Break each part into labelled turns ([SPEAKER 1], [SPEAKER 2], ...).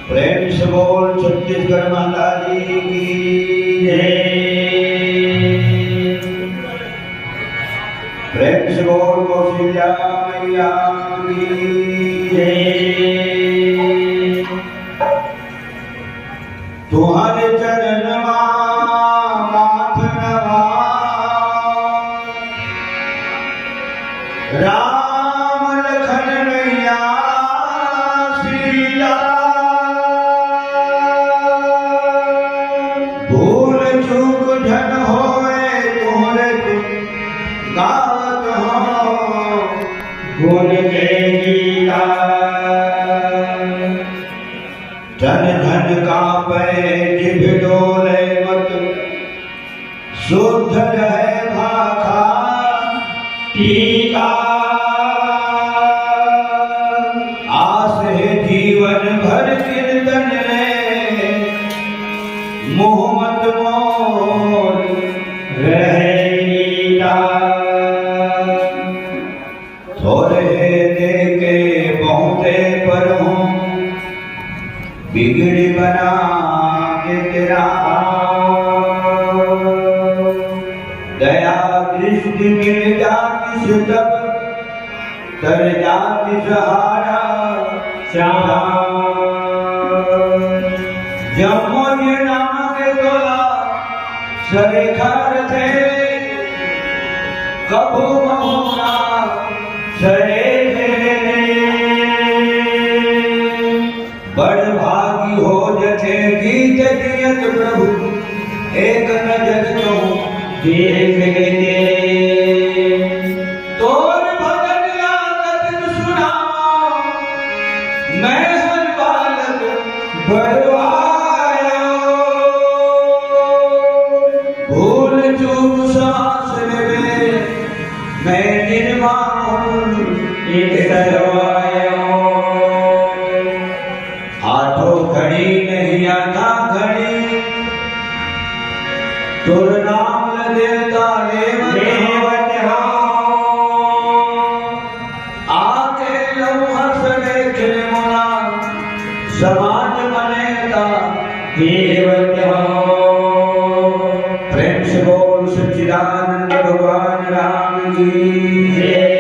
[SPEAKER 1] प्रेम से बोल छत्तीसगढ़ माता जी की जय। प्रेम से बोल कौशल्या मैया की जय। तुम्हारे चरण माथ नवा राम लखन मैया सीता। भूल चूक धन होए तुम्हारे गावत हो गुण के गीता। धन धन कांपे जिभ डोले मत शुद्ध रहे भाखा टीका। आस है जीवन भर कीर्तन रे मोह मत मोर रहे नीता। थोड़े दे के बहुते पर हूँ बिगड़ी बना के तेरा। दया दृष्टि मिल जाती से तब तर जाती सहारा श्याम। जमुने नाम के तोला सरेखर थे कभू महुना सरे बड़ भागी हो जते गीत दियत प्रभु एक नजर तो देख लेते। तोर भजन लागत सुनावा मैं हर बालक बड़वाया। भूल चूक सांस ले मैं निर्माण एक करवाया। आठों घड़ी नहीं आता घड़ी तुर नाम देता लेवत आके लम्हा से खिलमुना समाज बनेता देवत। प्रेम से बोल सच्चिदानंद भगवान राम की जय।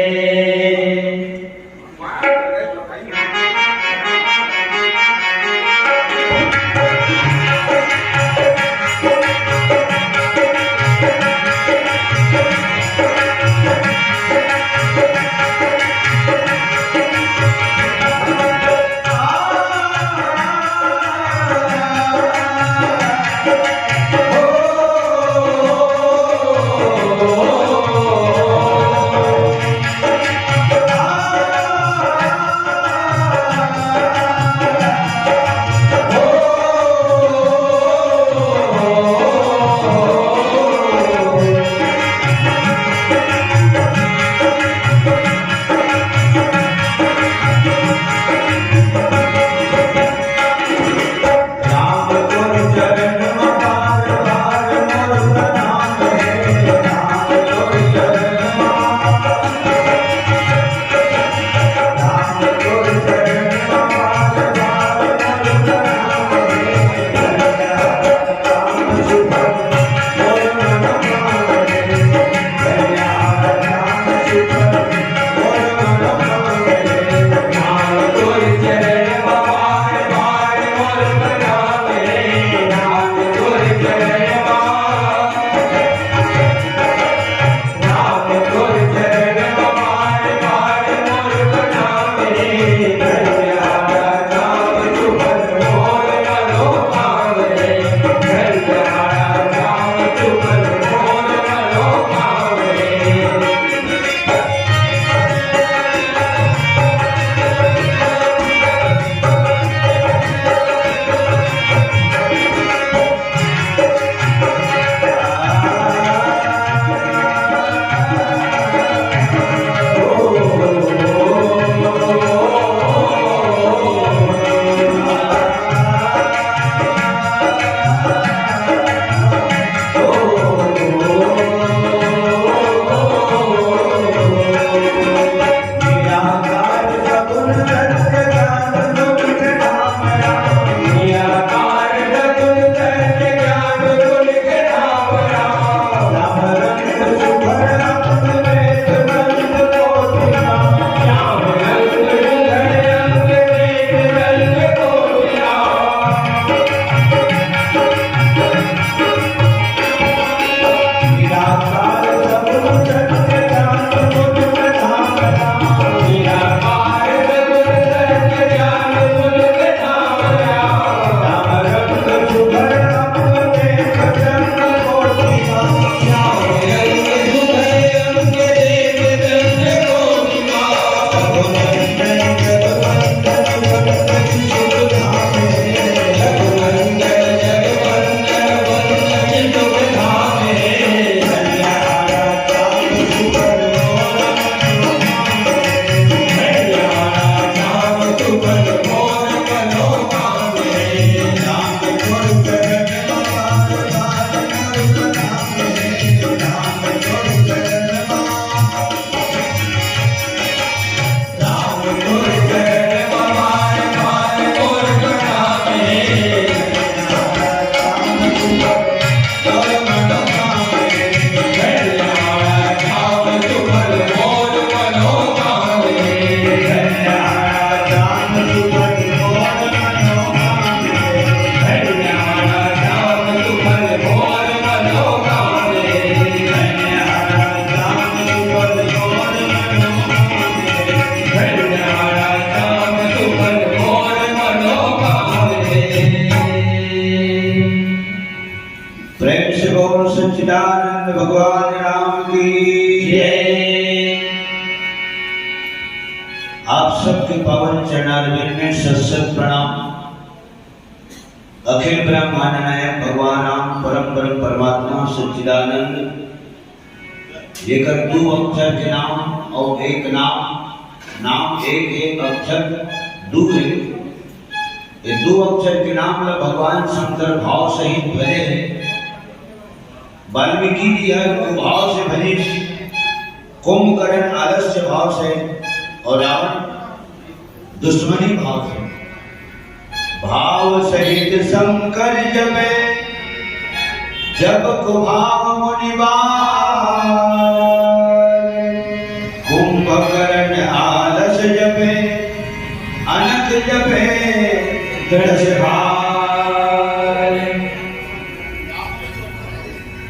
[SPEAKER 1] सच्चिदानंद भगवान राम की जय। आप सबके पावन चरणारविंद में सत्सत प्रणाम। अखिल ब्रह्मांड नायक भगवान राम परम परमात्मा सच्चिदानंद लेकर 2 अक्षर के नाम और एक नाम एक अक्षर 2 है। ये 2 अक्षर के नाम ला भगवान शंकर भाव सहित भले हैं। वाल्मीकि जी है वो भाव से भले, कुंभकर्ण आलस्य भाव से और रावण दुश्मनी भाव से। भाव सहित शंकर जपे जब को भाव मुनिवार, कुंभकर्ण आलस जपे अनक जपे दशहार।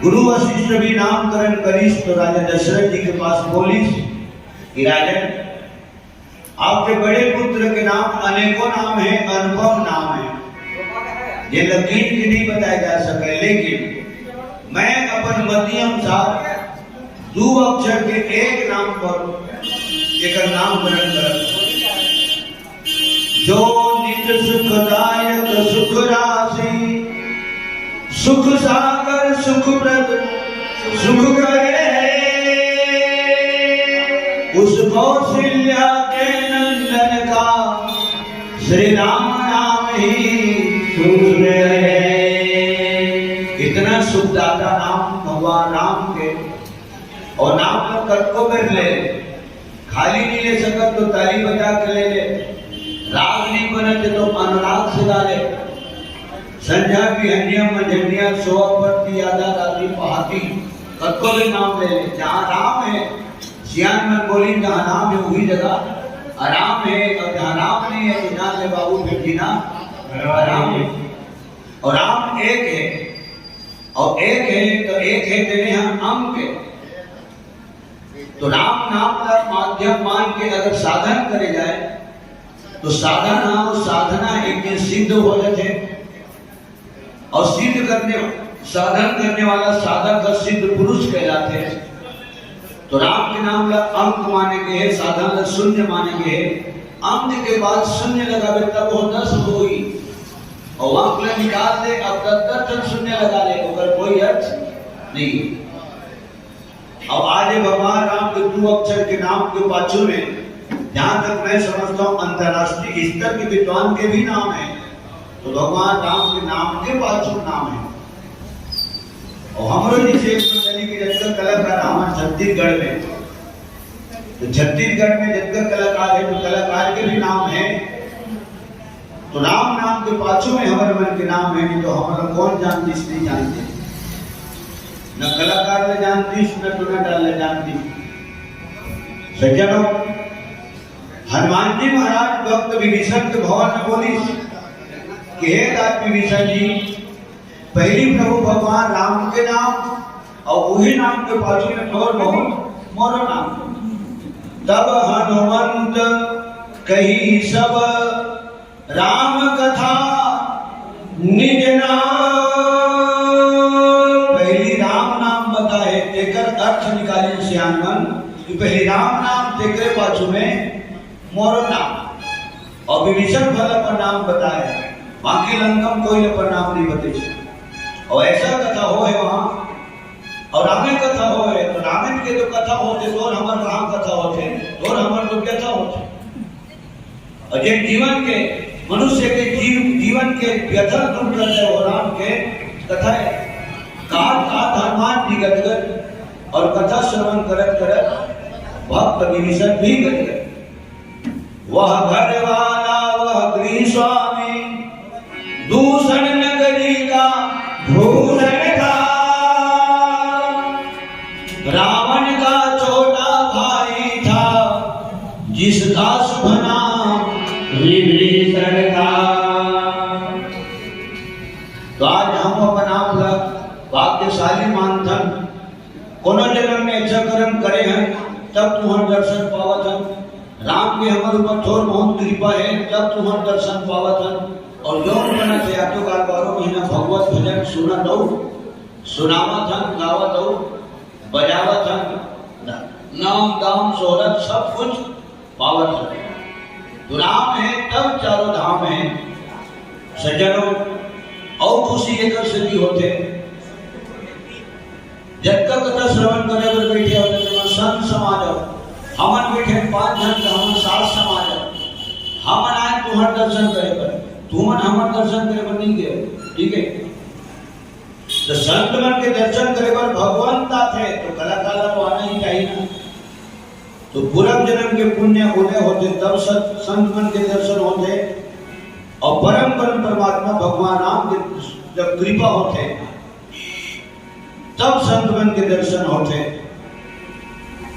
[SPEAKER 1] गुरु वशिष्ठ भी नामकरण करीस तो राजा दशरथ जी के पास बोलीस कि राजन, आपके बड़े पुत्र के नाम अनेकों नाम है, अनुपम नाम है, ये लकीर की नहीं बताया जा सके, लेकिन मैं अपन मति अनुसार 2 अक्षर के एक नाम पर एक नामकरण कर। जो नित्य सुखदायक सुख राशि, सुख सागर सुख प्रद सुख करे, उस कौशल्या के नंदन का श्री राम नाम ही सुख रहे। इतना सुखदाता नाम भगवान राम के, और नाम तो कटको कर ले, खाली नहीं ले सकत तो ताली बजा के ले ले, राग नहीं बनते तो अनुराग से डाले। संध्या की हंडिया मंजनिया सोआ पड़ती यादा राती पहाती, कटको भी नाम ले ले। जहाँ राम है सियान में बोली, जहाँ नाम है वही जगह आराम है, और जहाँ राम नहीं है तो जहाँ से बाबू फिर जीना आराम है। और राम एक है, और एक है तो एक है तेरे यहाँ अंग के। तो राम नाम का माध्यम मान के अगर साधन करे जाए तो साधना और साधना एक दिन सिद्ध हो जाते, और सिद्ध करने साधन करने वाला साधक सिद्ध पुरुष कहलाते हैं। तो राम के नाम ला अंक माने के है, साधन ला शून्य माने के है। अंक के बाद शून्य लगावे तब वो 10 होगी, और अंक ला निकाल दे अब 10 शून्य लगा ले, अगर कोई अर्थ नहीं। अब आज भगवान राम के 2 अक्षर के नाम के पाछू में, जहां तक मैं समझता हूँ अंतरराष्ट्रीय स्तर के विद्वान के भी नाम है, तो भगवान राम के नाम के पाछू नाम है। और हमारे जिसे की जगह कलाकार हमारे छत्तीसगढ़ में, तो छत्तीसगढ़ में जगह कलाकार है तो कलाकार के भी नाम है। तो राम नाम के पाछू में हमारे मन के नाम है, नहीं तो हमारा कौन जानती नहीं जानते, न कलाकार ले जानती न टूना ले जानती। सज्जनों, हनुमान जी महाराज भक्त विभीषण के भवन में बोली कि हे राज विभीषण जी, पहली प्रभु भगवान राम के नाम और वही नाम के पाछू में ठोर बहुत मोर नाम। तब हनुमंत कही सब राम कथा निज नाम। पहली राम नाम बताए तेकर अर्थ निकाले सियानमन कि पहली राम नाम तेकरे पाछू में मोर नाम, और विभीषण फल पर नाम बताए, बाकी लंकम कोई पर नाम नहीं बते। और ऐसा कथा हो है वहां, और रामायण कथा हो है, तो रामायण के तो कथा होते तो हमारे कहाँ कथा होते, तो हमारे तो कथा होते। और ये जीवन के मनुष्य के जीवन के व्यथा दूर करते हो राम के कथा है। काट हनुमान जी गदगद, और कथा श्रवण करत करत भक्त विभीषण भी गदगद। वह घर वाला वह गृह स्वामी, दूषण नगरी का भूषण था, रावण का छोटा भाई था, जिसका शुभ नाम विभीषण था। तो आज हम अपन आप भाग्यशाली मानथन, कोनो जन्म में अच्छा कर्म करे हैं तब तुम्हार दर्शन पावत हन। राम के हमारे ऊपर थोड़ बहुत कृपा है तब तुम्हार दर्शन पावत हन। और जो बना थे आप तो 12 महीना भगवत भजन सुना दो, सुनावत हन, गावत हो, बजावत हन, नाम दाम शोहरत सब कुछ पावत हन। तो राम है तब चारों धाम है। सज्जनों और खुशी एक सिद्धि होते जब का कथा श्रवण करे पर बैठे होते तो संत समाज हमन बैठे 5 जन का हमन 7 समाज हमन आए तुम्हार दर्शन करे पर तुमन हमन दर्शन करे पर नहीं गए, ठीक है। तो संत मन के दर्शन करे पर भगवान ता थे तो कलाकार तो आना ही चाहिए ना। तो पूर्व जन्म के पुण्य उदय होते तब संत मन के दर्शन होते और परम परमात्मा भगवान राम के जब कृपा होते तब संत मन के दर्शन होते।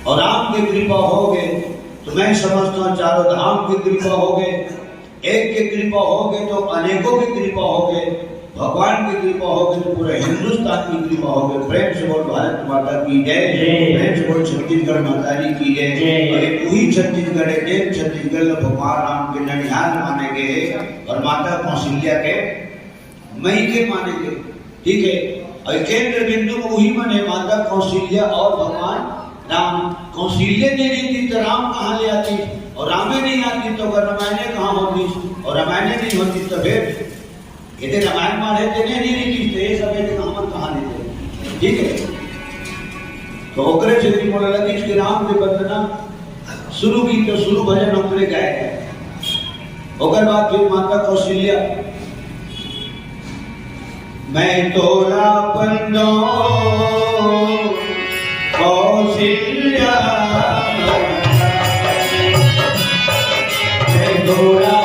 [SPEAKER 1] और राम की कृपा हो गए तो मैं समझता हूँ चारों धाम की कृपा हो गए, एक की कृपा हो गए तो अनेकों की कृपा हो गए, भगवान की कृपा हो गई तो पूरे हिंदुस्तान की कृपा हो गई। प्रेम से बोल भारत माता की जय, प्रेम से बोल छत्तीसगढ़ माता जी की जय। और ये वही छत्तीसगढ़ है, छत्तीसगढ़ भगवान राम के ननिहाल माने गए और माता कौशल्या के मई के माने गए, ठीक है। और केंद्र बिंदु में वही माने माता कौशल्या और भगवान राम। कौशल्या नहीं रहती तो राम कहाँ ले आती, और रामे नहीं आती तो रामायण कहाँ होती, और रामायण नहीं होती तो फिर यदि रामायण मारे तो नहीं रही तो ये सब हम कहाँ लेते, ठीक है। तो ओकरे से भी बोला लगी कि राम के बंदना शुरू की तो शुरू भजन ओकरे गाए गए। ओकर बाद फिर माता कौशल्या मैं तोला बंदो कौशल्या मैं तोला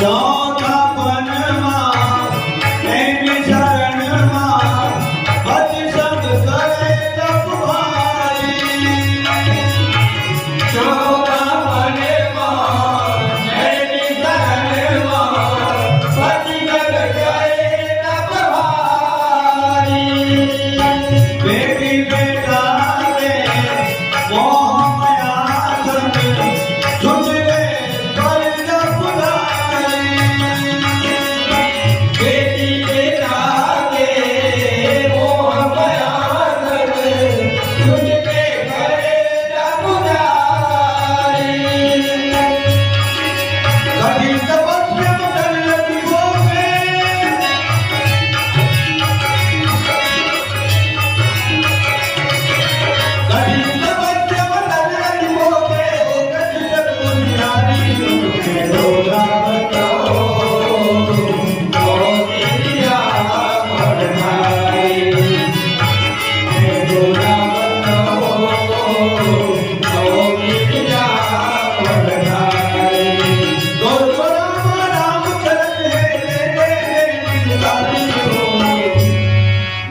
[SPEAKER 1] चौथा पनमा एनी शरणमा अति संग करे तप भारी चौथा पनमा एनी शरणमा अति संग करे तप भारी बेटी बेटा रे मोह माया संग छुट गए कर तप भारी बेटी बेटा रे मोह माया संग छुट गए करे तप भारी कठिन तपस्या बदल लगी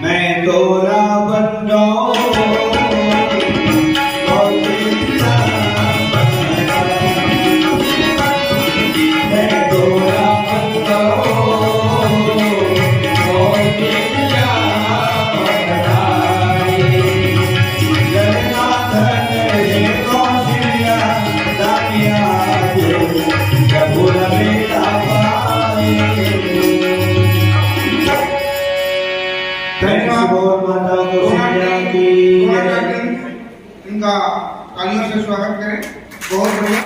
[SPEAKER 1] मैं तोरा बन जाऊं मैं तोरा बन जाऊं जगन्नाथ रे कौशल्या दानिया प्रभु बेटा धन्यवाद माता कौशल्या की
[SPEAKER 2] इनका तालियों से स्वागत करें। बहुत बढ़िया।